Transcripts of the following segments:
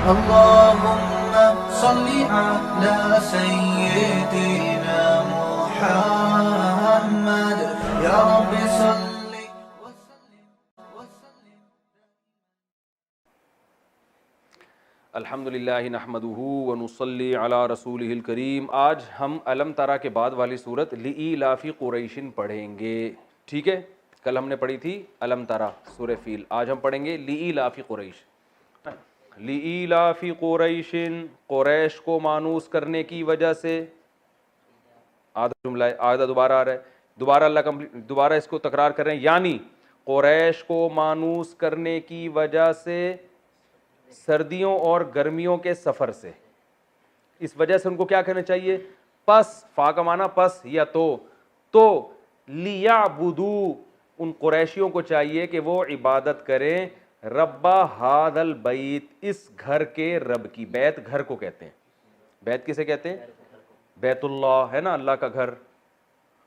اللهم صل على سيدنا محمد يا رب صل وسلم الحمدللہ نحمدہ ونصلی علی رسولہ الکریم. آج ہم علم ترا کے بعد والی صورت لإیلاف قریش پڑھیں گے. ٹھیک ہے, کل ہم نے پڑھی تھی علم ترا سورہ فیل, آج ہم پڑھیں گے لإیلاف قریش. لإیلاف قریش, قریش کو مانوس کرنے کی وجہ سے. آدھا جملہ ہے, آدھا دوبارہ آ رہا ہے, دوبارہ اس کو تکرار کر رہے ہیں. یعنی قریش کو مانوس کرنے کی وجہ سے سردیوں اور گرمیوں کے سفر سے, اس وجہ سے ان کو کیا کرنا چاہیے؟ پس, فا کا معنی پس یا تو لیعبدو, ان قریشیوں کو چاہیے کہ وہ عبادت کریں رب ھذا البیت, اس گھر کے رب کی. بیت گھر کو کہتے ہیں, بیت کسے کہتے ہیں؟ بیت اللہ ہے نا, اللہ کا گھر.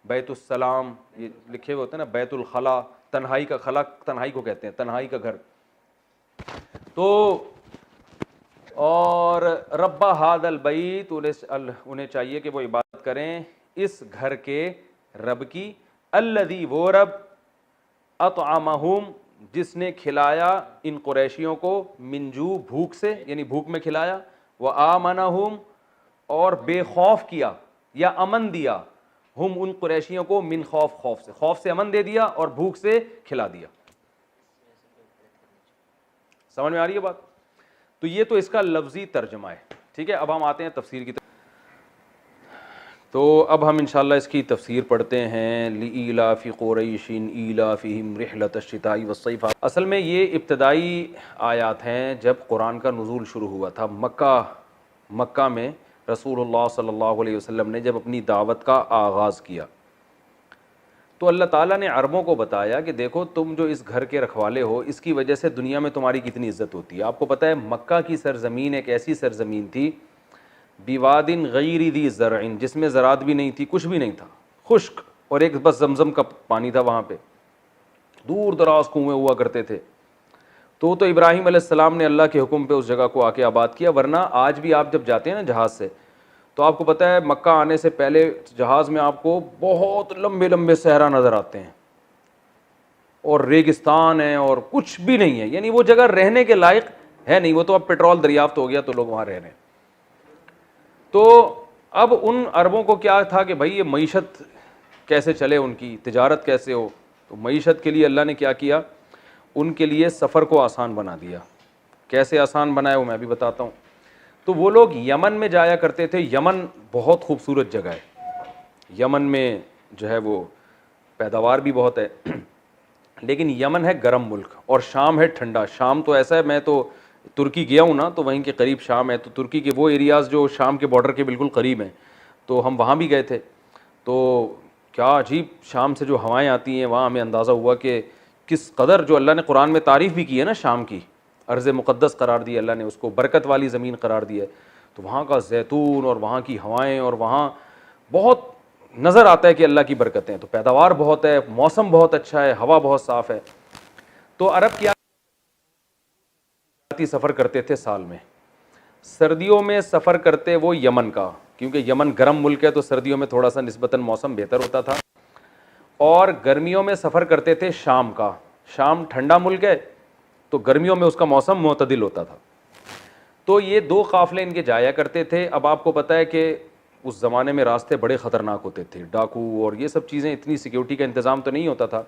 بیت السلام یہ لکھے ہوئے ہوتے ہیں نا, بیت الخلا, تنہائی کا خلا, تنہائی کو کہتے ہیں, تنہائی کا گھر. تو اور رب ھذا البیت, انہیں چاہیے کہ وہ عبادت کریں اس گھر کے رب کی. الذی, وہ رب, اطعمہم, جس نے کھلایا ان قریشیوں کو, من جو, بھوک سے, یعنی بھوک میں کھلایا, وآمنہم, اور بے خوف کیا یا امن دیا, ہم ان قریشیوں کو, من خوف, خوف سے امن دے دیا اور بھوک سے کھلا دیا. سمجھ میں آ رہی ہے بات؟ تو یہ تو اس کا لفظی ترجمہ ہے. ٹھیک ہے, اب ہم آتے ہیں تفسیر کی طرف. تو اب ہم انشاءاللہ اس کی تفسیر پڑھتے ہیں. لإیلاف قریش ایلافہم رحلۃ الشتاء والصیف. اصل میں یہ ابتدائی آیات ہیں جب قرآن کا نزول شروع ہوا تھا. مکہ میں رسول اللہ صلی اللہ علیہ وسلم نے جب اپنی دعوت کا آغاز کیا تو اللہ تعالیٰ نے عربوں کو بتایا کہ دیکھو تم جو اس گھر کے رکھوالے ہو, اس کی وجہ سے دنیا میں تمہاری کتنی عزت ہوتی ہے. آپ کو پتہ ہے مکہ کی سرزمین ایک ایسی سرزمین تھی, بواد غیر ذی زرع, جس میں زراعت بھی نہیں تھی, کچھ بھی نہیں تھا, خشک, اور ایک بس زمزم کا پانی تھا وہاں پہ. دور دراز کنویں ہوا کرتے تھے. تو ابراہیم علیہ السلام نے اللہ کے حکم پہ اس جگہ کو آ کے آباد کیا. ورنہ آج بھی آپ جب جاتے ہیں نا جہاز سے, تو آپ کو پتہ ہے مکہ آنے سے پہلے جہاز میں آپ کو بہت لمبے لمبے صحرا نظر آتے ہیں, اور ریگستان ہے اور کچھ بھی نہیں ہے, یعنی وہ جگہ رہنے کے لائق ہے نہیں. وہ تو اب پیٹرول دریافت ہو گیا تو لوگ وہاں رہ رہے ہیں. تو اب ان عربوں کو کیا تھا کہ بھائی یہ معیشت کیسے چلے, ان کی تجارت کیسے ہو. تو معیشت کے لیے اللہ نے کیا کیا, ان کے لیے سفر کو آسان بنا دیا. کیسے آسان بنایا وہ میں بھی بتاتا ہوں. تو وہ لوگ یمن میں جایا کرتے تھے. یمن بہت خوبصورت جگہ ہے. یمن میں جو ہے وہ پیداوار بھی بہت ہے, لیکن یمن ہے گرم ملک اور شام ہے ٹھنڈا. شام تو ایسا ہے, میں تو ترکی گیا ہوں نا, تو وہیں کے قریب شام ہے. تو ترکی کے وہ ایریاز جو شام کے بارڈر کے بالکل قریب ہیں, تو ہم وہاں بھی گئے تھے. تو کیا عجیب شام سے جو ہوائیں آتی ہیں, وہاں ہمیں اندازہ ہوا کہ کس قدر جو اللہ نے قرآن میں تعریف بھی کی ہے نا شام کی, ارض مقدس قرار دی اللہ نے اس کو, برکت والی زمین قرار دی ہے. تو وہاں کا زیتون اور وہاں کی ہوائیں, اور وہاں بہت نظر آتا ہے کہ اللہ کی برکتیں. تو پیداوار بہت ہے, موسم بہت اچھا ہے, ہوا بہت صاف ہے. تو عرب کیا سفر کرتے تھے سال میں. سردیوں میں سفر کرتے وہ یمن کا, کیونکہ یمن گرم ملک ہے تو سردیوں میں تھوڑا سا نسبتاً موسم بہتر ہوتا تھا. اور گرمیوں میں سفر کرتے تھے شام کا. شام ٹھنڈا ملک ہے تو گرمیوں میں اس کا موسم معتدل ہوتا تھا. تو یہ دو قافلے ان کے جایا کرتے تھے. اب آپ کو پتہ ہے کہ اس زمانے میں راستے بڑے خطرناک ہوتے تھے, ڈاکو اور یہ سب چیزیں, اتنی سیکیورٹی کا انتظام تو نہیں ہوتا تھا.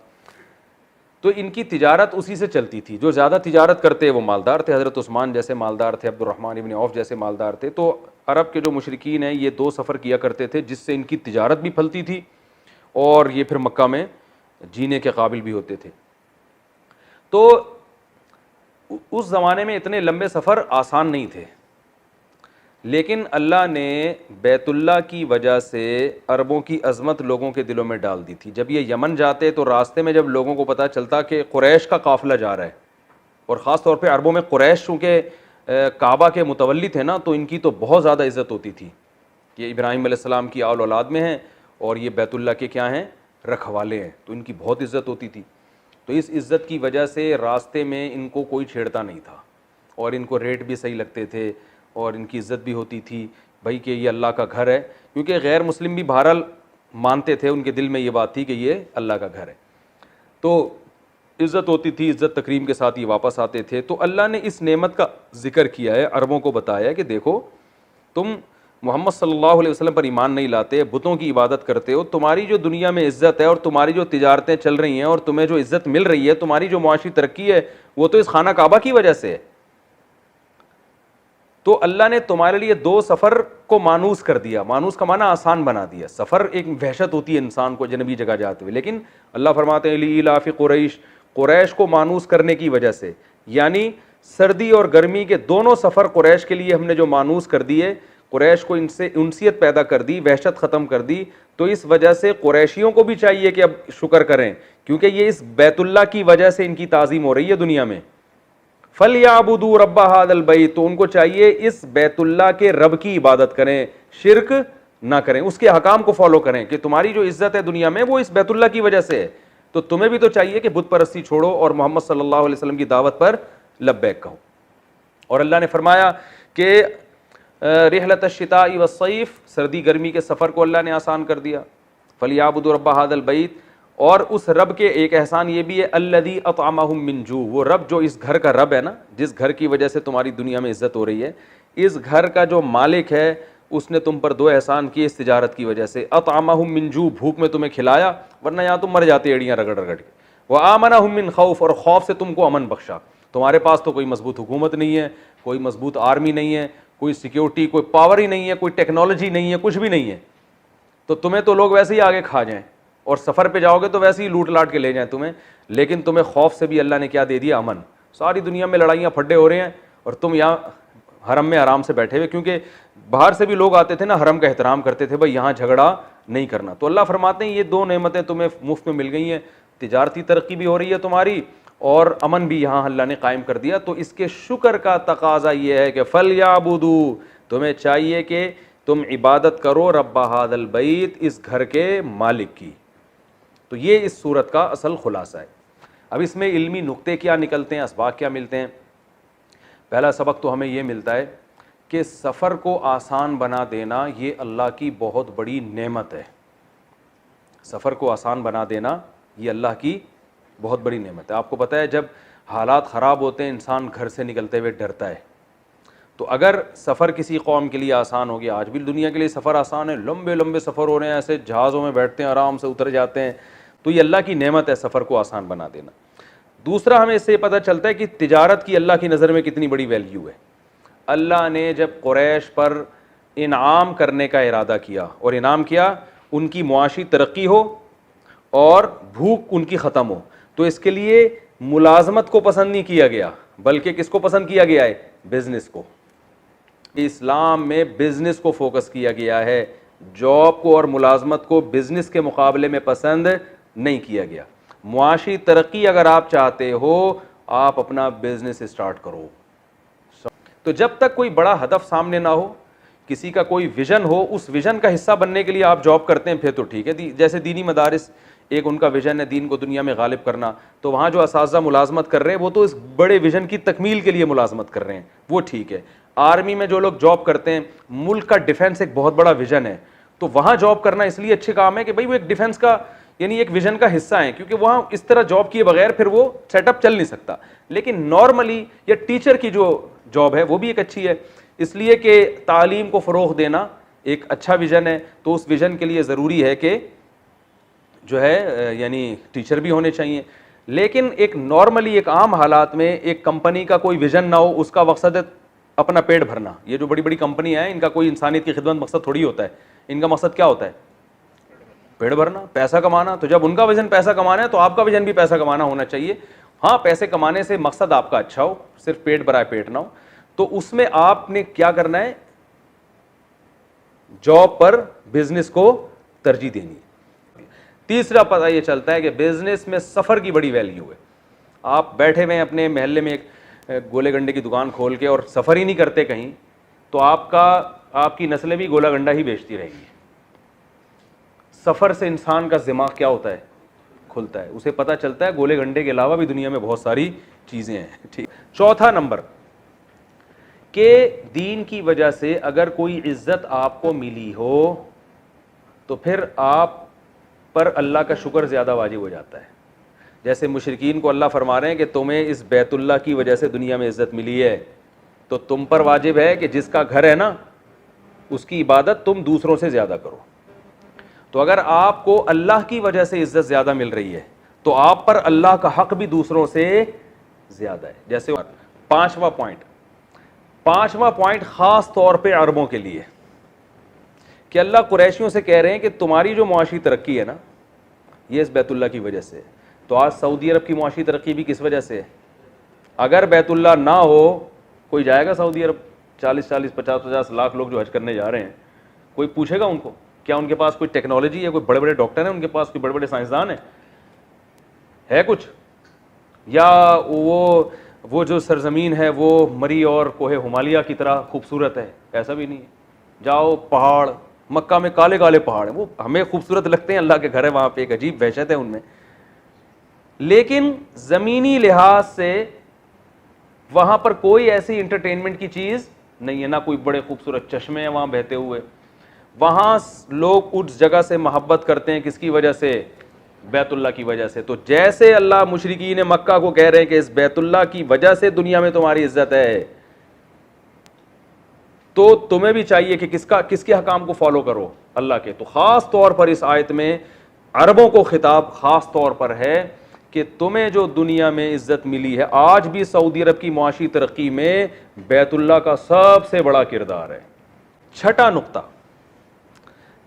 تو ان کی تجارت اسی سے چلتی تھی. جو زیادہ تجارت کرتے وہ مالدار تھے. حضرت عثمان جیسے مالدار تھے, عبد الرحمن ابن عوف جیسے مالدار تھے. تو عرب کے جو مشرکین ہیں یہ دو سفر کیا کرتے تھے, جس سے ان کی تجارت بھی پھلتی تھی اور یہ پھر مکہ میں جینے کے قابل بھی ہوتے تھے. تو اس زمانے میں اتنے لمبے سفر آسان نہیں تھے, لیکن اللہ نے بیت اللہ کی وجہ سے عربوں کی عظمت لوگوں کے دلوں میں ڈال دی تھی. جب یہ یمن جاتے تو راستے میں جب لوگوں کو پتہ چلتا کہ قریش کا قافلہ جا رہا ہے, اور خاص طور پہ عربوں میں قریش چونکہ کعبہ کے متولی تھے نا, تو ان کی تو بہت زیادہ عزت ہوتی تھی کہ ابراہیم علیہ السلام کی آل اولاد میں ہیں اور یہ بیت اللہ کے کیا ہیں, رکھوالے ہیں. تو ان کی بہت عزت ہوتی تھی. تو اس عزت کی وجہ سے راستے میں ان کو کوئی چھیڑتا نہیں تھا. اور ان کو ریٹ بھی صحیح لگتے تھے اور ان کی عزت بھی ہوتی تھی بھائی کہ یہ اللہ کا گھر ہے, کیونکہ غیر مسلم بھی بہرحال مانتے تھے, ان کے دل میں یہ بات تھی کہ یہ اللہ کا گھر ہے, تو عزت ہوتی تھی, عزت تکریم کے ساتھ یہ واپس آتے تھے. تو اللہ نے اس نعمت کا ذکر کیا ہے, عربوں کو بتایا کہ دیکھو تم محمد صلی اللہ علیہ وسلم پر ایمان نہیں لاتے, بتوں کی عبادت کرتے ہو, تمہاری جو دنیا میں عزت ہے اور تمہاری جو تجارتیں چل رہی ہیں اور تمہیں جو عزت مل رہی ہے, تمہاری جو معاشی ترقی ہے وہ تو اس خانہ کعبہ کی وجہ سے ہے. تو اللہ نے تمہارے لیے 2 سفر کو مانوس کر دیا, مانوس کا معنی آسان بنا دیا. سفر ایک وحشت ہوتی ہے انسان کو جنبی جگہ جاتے ہوئے, لیکن اللہ فرماتے ہیں لإیلاف قریش, قریش کو مانوس کرنے کی وجہ سے, یعنی سردی اور گرمی کے دونوں سفر قریش کے لیے ہم نے جو مانوس کر دیے, قریش کو ان سے انسیت پیدا کر دی, وحشت ختم کر دی. تو اس وجہ سے قریشیوں کو بھی چاہیے کہ اب شکر کریں, کیونکہ یہ اس بیت اللہ کی وجہ سے ان کی تعظیم ہو رہی ہے دنیا میں. فَلْيَعْبُدُوا رَبَّ هَذَا الْبَيْتِ, تو ان کو چاہیے اس بیت اللہ کے رب کی عبادت کریں, شرک نہ کریں, اس کے احکام کو فالو کریں, کہ تمہاری جو عزت ہے دنیا میں وہ اس بیت اللہ کی وجہ سے ہے. تو تمہیں بھی تو چاہیے کہ بت پرستی چھوڑو اور محمد صلی اللہ علیہ وسلم کی دعوت پر لبیک کہو. اور اللہ نے فرمایا کہ رحلۃ الشتاء والصیف, سردی گرمی کے سفر کو اللہ نے آسان کر دیا. فَلْيَعْبُدُوا رَبَّ هَذَا الْبَيْتِ, اور اس رب کے ایک احسان یہ بھی ہے الذی اطعمہم من جوع, وہ رب جو اس گھر کا رب ہے نا, جس گھر کی وجہ سے تمہاری دنیا میں عزت ہو رہی ہے, اس گھر کا جو مالک ہے اس نے تم پر 2 احسان کیے اس تجارت کی وجہ سے. اطعمہم من جوع, بھوک میں تمہیں کھلایا ورنہ یہاں تم مر جاتے ایڑیاں رگڑ رگڑ کے. وآمنہم من خوف, اور خوف سے تم کو امن بخشا. تمہارے پاس تو کوئی مضبوط حکومت نہیں ہے, کوئی مضبوط آرمی نہیں ہے, کوئی سیکیورٹی, کوئی پاور ہی نہیں ہے, کوئی ٹیکنالوجی نہیں ہے, کچھ بھی نہیں ہے, تو تمہیں تو لوگ ویسے ہی آگے کھا جائیں, اور سفر پہ جاؤ گے تو ویسے ہی لوٹ لاٹ کے لے جائیں تمہیں. لیکن تمہیں خوف سے بھی اللہ نے کیا دے دیا, امن. ساری دنیا میں لڑائیاں پھڈے ہو رہے ہیں اور تم یہاں حرم میں آرام سے بیٹھے ہوئے, کیونکہ باہر سے بھی لوگ آتے تھے نا, حرم کا احترام کرتے تھے, بھائی یہاں جھگڑا نہیں کرنا. تو اللہ فرماتے ہیں یہ 2 نعمتیں تمہیں مفت میں مل گئی ہیں, تجارتی ترقی بھی ہو رہی ہے تمہاری اور امن بھی یہاں اللہ نے قائم کر دیا. تو اس کے شکر کا تقاضا یہ ہے کہ فَلْيَعْبُدُوا, تمہیں چاہیے کہ تم عبادت کرو رب ھذا البیت, اس گھر کے مالک کی. تو یہ اس صورت کا اصل خلاصہ ہے. اب اس میں علمی نقطے کیا نکلتے ہیں, اسباق کیا ملتے ہیں. پہلا سبق تو ہمیں یہ ملتا ہے کہ سفر کو آسان بنا دینا یہ اللہ کی بہت بڑی نعمت ہے. سفر کو آسان بنا دینا یہ اللہ کی بہت بڑی نعمت ہے. آپ کو پتہ ہے جب حالات خراب ہوتے ہیں انسان گھر سے نکلتے ہوئے ڈرتا ہے. تو اگر سفر کسی قوم کے لیے آسان ہو گیا, آج بھی دنیا کے لیے سفر آسان ہے, لمبے لمبے سفر ہو رہے ہیں, ایسے جہازوں میں بیٹھتے ہیں آرام سے اتر جاتے ہیں, تو یہ اللہ کی نعمت ہے سفر کو آسان بنا دینا. دوسرا ہمیں اس سے پتہ چلتا ہے کہ تجارت کی اللہ کی نظر میں کتنی بڑی ویلیو ہے. اللہ نے جب قریش پر انعام کرنے کا ارادہ کیا, اور انعام کیا ان کی معاشی ترقی ہو اور بھوک ان کی ختم ہو, تو اس کے لیے ملازمت کو پسند نہیں کیا گیا, بلکہ کس کو پسند کیا گیا ہے, بزنس کو. اسلام میں بزنس کو فوکس کیا گیا ہے, جاب کو اور ملازمت کو بزنس کے مقابلے میں پسند نہیں کیا گیا. معاشی ترقی اگر آپ چاہتے ہو آپ اپنا بزنس اسٹارٹ کرو. تو جب تک کوئی بڑا ہدف سامنے نہ ہو, کسی کا کوئی ویژن ہو, اس ویژن کا حصہ بننے کے لیے آپ جاب کرتے ہیں پھر تو ٹھیک ہے. جیسے دینی مدارس ایک ان کا ویژن ہے دین کو دنیا میں غالب کرنا, تو وہاں جو اساتذہ ملازمت کر رہے ہیں وہ تو اس بڑے ویژن کی تکمیل کے لیے ملازمت کر رہے ہیں, وہ ٹھیک ہے. آرمی میں جو لوگ جاب کرتے ہیں, ملک کا ڈیفنس ایک بہت بڑا ویژن ہے, تو وہاں جاب کرنا اس لیے اچھے کام ہے کہ بھائی وہ ایک ڈیفنس کا یعنی ایک ویژن کا حصہ ہیں, کیونکہ وہاں اس طرح جاب کیے بغیر پھر وہ سیٹ اپ چل نہیں سکتا. لیکن نارملی یا ٹیچر کی جو جاب ہے وہ بھی ایک اچھی ہے, اس لیے کہ تعلیم کو فروغ دینا ایک اچھا ویژن ہے. تو اس ویژن کے لیے ضروری ہے کہ جو ہے یعنی ٹیچر بھی ہونے چاہیے. لیکن ایک نارملی ایک عام حالات میں ایک کمپنی کا کوئی ویژن نہ ہو, اس کا مقصد اپنا پیٹ بھرنا. یہ جو بڑی بڑی کمپنیاں ہیں ان کا کوئی انسانیت کی خدمت مقصد تھوڑی ہوتا ہے, ان کا مقصد کیا ہوتا ہے, پیٹ بھرنا, پیسہ کمانا. تو جب ان کا ویژن پیسہ کمانا ہے تو آپ کا ویژن بھی پیسہ کمانا ہونا چاہیے. ہاں پیسے کمانے سے مقصد آپ کا اچھا ہو, صرف پیٹ بھرائے پیٹ نہ ہو. تو اس میں آپ نے کیا کرنا ہے, جاب پر بزنس کو ترجیح دینی ہے. تیسرا پتہ یہ چلتا ہے کہ بزنس میں سفر کی بڑی ویلیو ہے. آپ بیٹھے ہوئے اپنے محلے میں ایک گولے گنڈے کی دکان کھول کے اور سفر ہی نہیں کرتے کہیں, تو آپ کی نسلیں بھی گولا گنڈا ہی بیچتی رہیں گی. سفر سے انسان کا دماغ کیا ہوتا ہے, کھلتا ہے, اسے پتہ چلتا ہے گولے گنڈے کے علاوہ بھی دنیا میں بہت ساری چیزیں ہیں. ٹھیک. چوتھا نمبر کہ دین کی وجہ سے اگر کوئی عزت آپ کو ملی ہو تو پھر آپ پر اللہ کا شکر زیادہ واجب ہو جاتا ہے. جیسے مشرکین کو اللہ فرما رہے ہیں کہ تمہیں اس بیت اللہ کی وجہ سے دنیا میں عزت ملی ہے تو تم پر واجب ہے کہ جس کا گھر ہے نا اس کی عبادت تم دوسروں سے زیادہ کرو. تو اگر آپ کو اللہ کی وجہ سے عزت زیادہ مل رہی ہے تو آپ پر اللہ کا حق بھی دوسروں سے زیادہ ہے. جیسے پانچواں پوائنٹ خاص طور پہ عربوں کے لیے کہ اللہ قریشیوں سے کہہ رہے ہیں کہ تمہاری جو معاشی ترقی ہے نا یہ اس بیت اللہ کی وجہ سے. تو آج سعودی عرب کی معاشی ترقی بھی کس وجہ سے ہے؟ اگر بیت اللہ نہ ہو کوئی جائے گا سعودی عرب؟ 40-50 لاکھ لوگ جو حج کرنے جا رہے ہیں, کوئی پوچھے گا ان کو کیا ان کے پاس کوئی ٹیکنالوجی ہے, کوئی بڑے بڑے ڈاکٹر ہیں ان کے پاس, کوئی بڑے بڑے سائنسدان ہیں, ہے کچھ؟ یا وہ جو سرزمین ہے وہ مری اور کوہ ہمالیہ کی طرح خوبصورت ہے؟ ایسا بھی نہیں ہے. جاؤ پہاڑ, مکہ میں کالے کالے پہاڑ ہیں, وہ ہمیں خوبصورت لگتے ہیں, اللہ کے گھر ہے وہاں پہ, ایک عجیب وحشت ہے ان میں, لیکن زمینی لحاظ سے وہاں پر کوئی ایسی انٹرٹینمنٹ کی چیز نہیں ہے, نہ کوئی بڑے خوبصورت چشمے ہیں وہاں بہتے ہوئے. وہاں لوگ اس جگہ سے محبت کرتے ہیں کس کی وجہ سے؟ بیت اللہ کی وجہ سے. تو جیسے اللہ مشرکین مکہ کو کہہ رہے ہیں کہ اس بیت اللہ کی وجہ سے دنیا میں تمہاری عزت ہے, تو تمہیں بھی چاہیے کہ کس کے حکام کو فالو کرو؟ اللہ کے. تو خاص طور پر اس آیت میں عربوں کو خطاب خاص طور پر ہے کہ تمہیں جو دنیا میں عزت ملی ہے, آج بھی سعودی عرب کی معاشی ترقی میں بیت اللہ کا سب سے بڑا کردار ہے. چھٹا نقطہ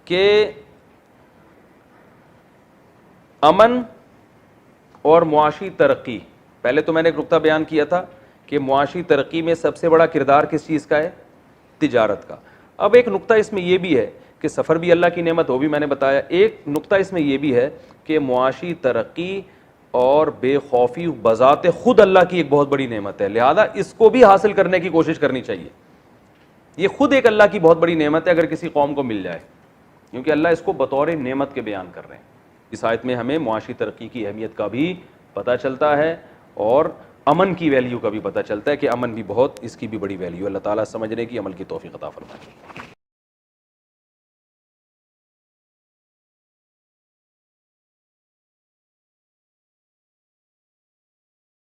کہ امن اور معاشی ترقی. پہلے تو میں نے ایک نقطہ بیان کیا تھا کہ معاشی ترقی میں سب سے بڑا کردار کس چیز کا ہے؟ تجارت کا. اب ایک نقطہ اس میں یہ بھی ہے کہ سفر بھی اللہ کی نعمت, وہ بھی میں نے بتایا. ایک نقطہ اس میں یہ بھی ہے کہ معاشی ترقی اور بے خوفی بذات خود اللہ کی ایک بہت بڑی نعمت ہے, لہذا اس کو بھی حاصل کرنے کی کوشش کرنی چاہیے. یہ خود ایک اللہ کی بہت بڑی نعمت ہے اگر کسی قوم کو مل جائے, کیونکہ اللہ اس کو بطور نعمت کے بیان کر رہے ہیں. اس آیت میں ہمیں معاشی ترقی کی اہمیت کا بھی پتہ چلتا ہے اور امن کی ویلیو کا بھی پتہ چلتا ہے کہ امن بھی بہت, اس کی بھی بڑی ویلیو. اللہ تعالیٰ سمجھنے کی, عمل کی توفیق عطا فرمائے.